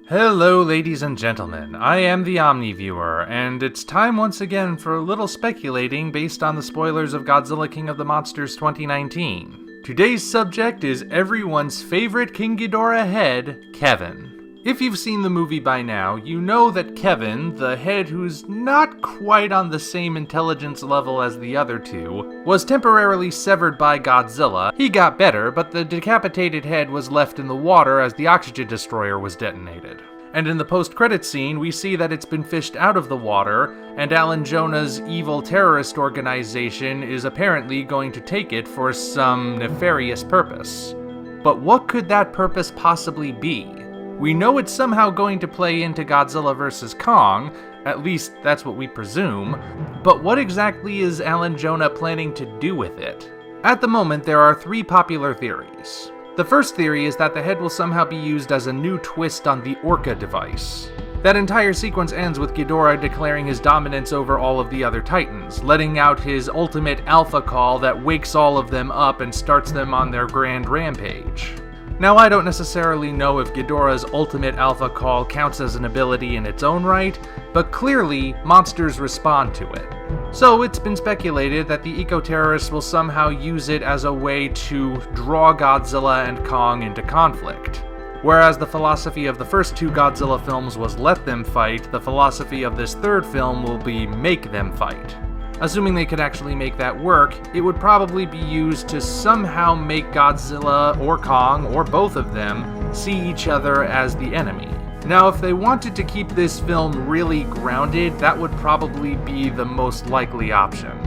Hello ladies and gentlemen, I am the Omniviewer, and it's time once again for a little speculating based on the spoilers of Godzilla King of the Monsters 2019. Today's subject is everyone's favorite King Ghidorah head, Kevin. If you've seen the movie by now, you know that Kevin, the head who's not quite on the same intelligence level as the other two, was temporarily severed by Godzilla. He got better, but the decapitated head was left in the water as the oxygen destroyer was detonated. And in the post-credits scene, we see that it's been fished out of the water, and Alan Jonah's evil terrorist organization is apparently going to take it for some nefarious purpose. But what could that purpose possibly be? We know it's somehow going to play into Godzilla vs. Kong, at least that's what we presume, but what exactly is Alan Jonah planning to do with it? At the moment, there are three popular theories. The first theory is that the head will somehow be used as a new twist on the Orca device. That entire sequence ends with Ghidorah declaring his dominance over all of the other Titans, letting out his ultimate alpha call that wakes all of them up and starts them on their grand rampage. Now, I don't necessarily know if Ghidorah's ultimate alpha call counts as an ability in its own right, but clearly, monsters respond to it. So it's been speculated that the eco-terrorists will somehow use it as a way to draw Godzilla and Kong into conflict. Whereas the philosophy of the first two Godzilla films was let them fight, the philosophy of this third film will be make them fight. Assuming they could actually make that work, it would probably be used to somehow make Godzilla or Kong, or both of them, see each other as the enemy. Now, if they wanted to keep this film really grounded, that would probably be the most likely option.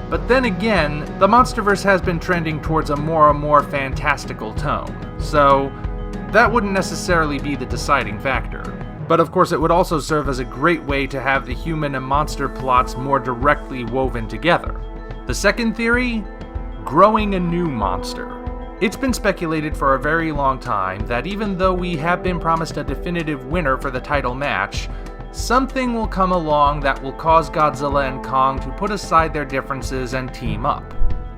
But then again, the MonsterVerse has been trending towards a more and more fantastical tone, so that wouldn't necessarily be the deciding factor. But of course it would also serve as a great way to have the human and monster plots more directly woven together. The second theory? Growing a new monster. It's been speculated for a very long time that even though we have been promised a definitive winner for the title match, something will come along that will cause Godzilla and Kong to put aside their differences and team up.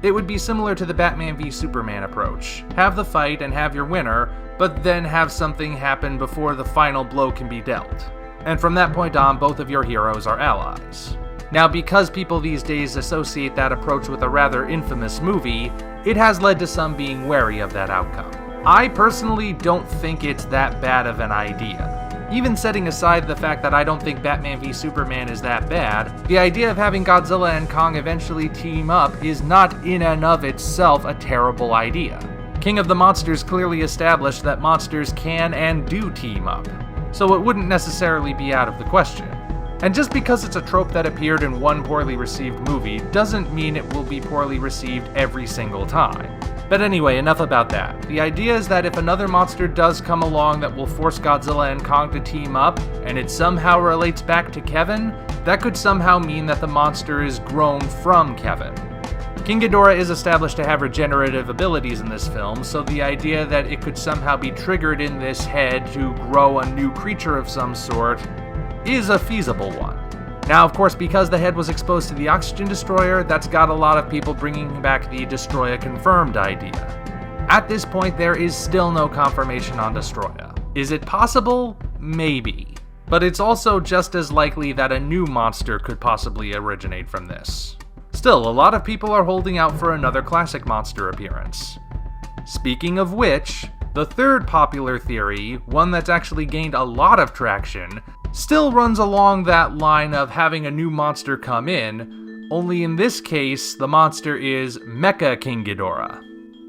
It would be similar to the Batman v Superman approach. Have the fight and have your winner, but then have something happen before the final blow can be dealt. And from that point on, both of your heroes are allies. Now, because people these days associate that approach with a rather infamous movie, it has led to some being wary of that outcome. I personally don't think it's that bad of an idea. Even setting aside the fact that I don't think Batman v Superman is that bad, the idea of having Godzilla and Kong eventually team up is not in and of itself a terrible idea. King of the Monsters clearly established that monsters can and do team up, so it wouldn't necessarily be out of the question. And just because it's a trope that appeared in one poorly received movie doesn't mean it will be poorly received every single time. But anyway, enough about that. The idea is that if another monster does come along that will force Godzilla and Kong to team up, and it somehow relates back to Kevin, that could somehow mean that the monster is grown from Kevin. King Ghidorah is established to have regenerative abilities in this film, so the idea that it could somehow be triggered in this head to grow a new creature of some sort is a feasible one. Now, of course, because the head was exposed to the oxygen destroyer, that's got a lot of people bringing back the Destroyer confirmed idea. At this point, there is still no confirmation on Destroyer. Is it possible? Maybe. But it's also just as likely that a new monster could possibly originate from this. Still, a lot of people are holding out for another classic monster appearance. Speaking of which, the third popular theory, one that's actually gained a lot of traction, still runs along that line of having a new monster come in, only in this case, the monster is Mecha King Ghidorah.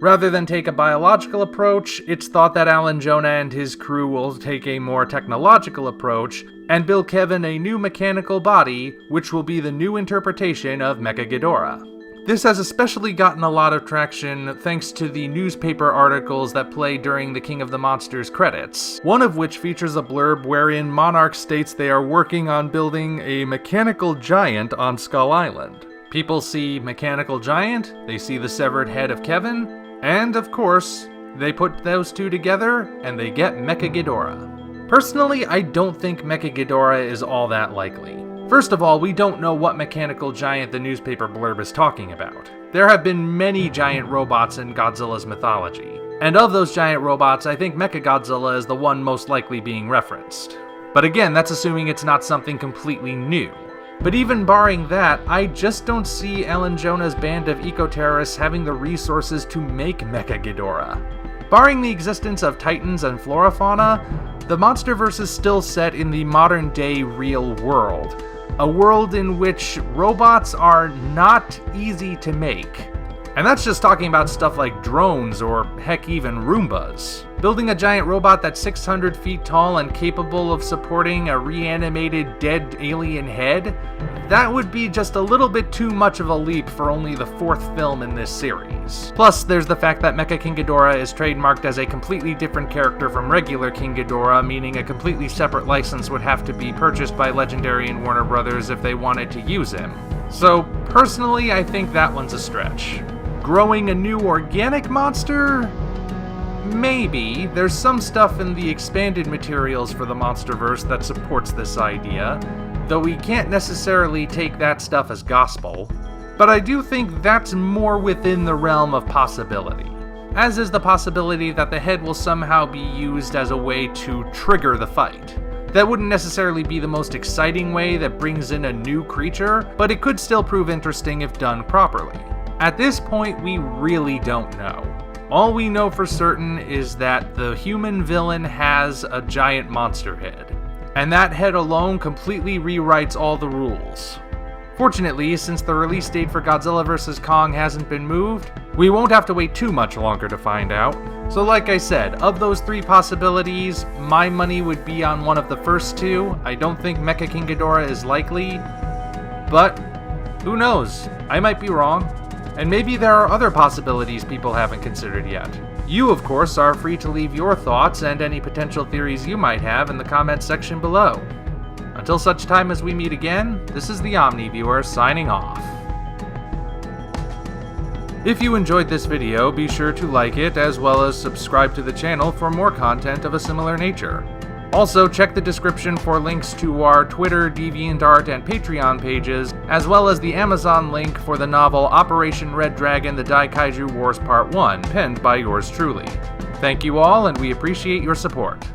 Rather than take a biological approach, it's thought that Alan Jonah and his crew will take a more technological approach and build Kevin a new mechanical body, which will be the new interpretation of Mecha Ghidorah. This has especially gotten a lot of traction thanks to the newspaper articles that play during the King of the Monsters credits, one of which features a blurb wherein Monarch states they are working on building a mechanical giant on Skull Island. People see mechanical giant, they see the severed head of Kevin, and of course, they put those two together and they get Mecha Ghidorah. Personally, I don't think Mecha Ghidorah is all that likely. First of all, we don't know what mechanical giant the newspaper blurb is talking about. There have been many giant robots in Godzilla's mythology. And of those giant robots, I think Mecha Godzilla is the one most likely being referenced. But again, that's assuming it's not something completely new. But even barring that, I just don't see Ellen Jonah's band of eco-terrorists having the resources to make Mecha Ghidorah. Barring the existence of titans and flora-fauna, the MonsterVerse is still set in the modern-day real world. A world in which robots are not easy to make. And that's just talking about stuff like drones or heck even Roombas. Building a giant robot that's 600 feet tall and capable of supporting a reanimated dead alien head? That would be just a little bit too much of a leap for only the 4th film in this series. Plus, there's the fact that Mecha King Ghidorah is trademarked as a completely different character from regular King Ghidorah, meaning a completely separate license would have to be purchased by Legendary and Warner Brothers if they wanted to use him. So, personally, I think that one's a stretch. Growing a new organic monster? Maybe. There's some stuff in the expanded materials for the MonsterVerse that supports this idea, though we can't necessarily take that stuff as gospel. But I do think that's more within the realm of possibility. As is the possibility that the head will somehow be used as a way to trigger the fight. That wouldn't necessarily be the most exciting way that brings in a new creature, but it could still prove interesting if done properly. At this point, we really don't know. All we know for certain is that the human villain has a giant monster head, and that head alone completely rewrites all the rules. Fortunately, since the release date for Godzilla vs. Kong hasn't been moved, we won't have to wait too much longer to find out. So like I said, of those 3 possibilities, my money would be on one of the first 2. I don't think Mecha King Ghidorah is likely, but who knows? I might be wrong. And maybe there are other possibilities people haven't considered yet. You, of course, are free to leave your thoughts and any potential theories you might have in the comments section below. Until such time as we meet again, this is the OmniViewer signing off. If you enjoyed this video, be sure to like it as well as subscribe to the channel for more content of a similar nature. Also, check the description for links to our Twitter, DeviantArt, and Patreon pages, as well as the Amazon link for the novel Operation Red Dragon: The Daikaiju Wars Part 1, penned by yours truly. Thank you all, and we appreciate your support.